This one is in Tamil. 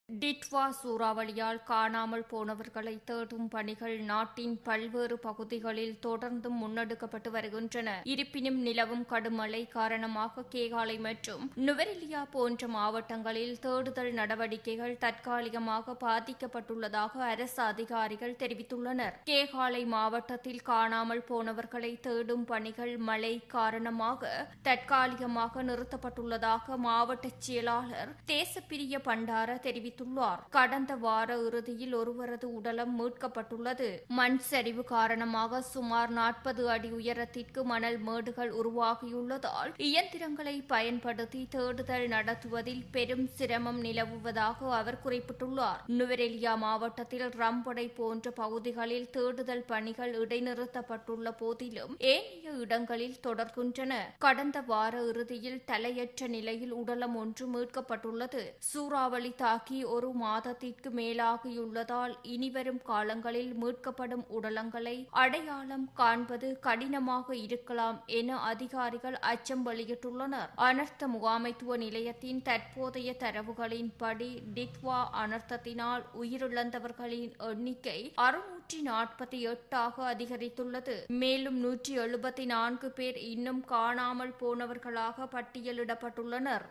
டிட்வா சூறாவளியால் காணாமல் போனவர்களை தேடும் பணிகள் நாட்டின் பல்வேறு பகுதிகளில் தொடர்ந்து முன்னெடுக்கப்பட்டு வருகின்றன. இருப்பினும் நிலவும் கடும் மழை காரணமாக கேகாலை மற்றும் நுவரெலியா போன்ற மாவட்டங்களில் தேடுதல் நடவடிக்கைகள் தற்காலிகமாக பாதிக்கப்பட்டுள்ளதாக அரசு அதிகாரிகள் தெரிவித்துள்ளனர். கேகாலை மாவட்டத்தில் காணாமல் போனவர்களை தேடும் பணிகள் மழை காரணமாக தற்காலிகமாக நிறுத்தப்பட்டுள்ளதாக மாவட்ட செயலாளர் தேசப்பிரிய பண்டார தெரிவித்தார். கடந்த வார இறுதியில் ஒருவரது உடலம் மீட்கப்பட்டுள்ளது. மண் சரிவு காரணமாக சுமார் 40 அடி உயரத்திற்கு மணல் மேடுகள் உருவாகியுள்ளதால் இயந்திரங்களை பயன்படுத்தி தேடுதல் நடத்துவதில் பெரும் சிரமம் நிலவுவதாக அவர் குறிப்பிட்டுள்ளார். நுவரெலியா மாவட்டத்தில் ரம்பொடை போன்ற பகுதிகளில் தேடுதல் பணிகள் இடைநிறுத்தப்பட்டுள்ள போதிலும் ஏனைய இடங்களில் தொடர்கின்றன. கடந்த வார இறுதியில் தலையற்ற நிலையில் உடலம் ஒன்று மீட்கப்பட்டுள்ளது. சூறாவளி தாக்கி ஒரு மாதத்திற்கு மேலாகியுள்ளதால் இனிவரும் காலங்களில் மீட்கப்படும் உடலங்களை அடையாளம் காண்பது கடினமாக இருக்கலாம் என அதிகாரிகள் அச்சம் வெளியிட்டுள்ளனர். அனர்த்த முகாமைத்துவ நிலையத்தின் தற்போதைய தரவுகளின்படி டிட்வா அனர்த்தத்தினால் உயிரிழந்தவர்களின் எண்ணிக்கை 648 அதிகரித்துள்ளது. மேலும் 174 பேர் இன்னும் காணாமல் போனவர்களாக பட்டியலிடப்பட்டுள்ளனர்.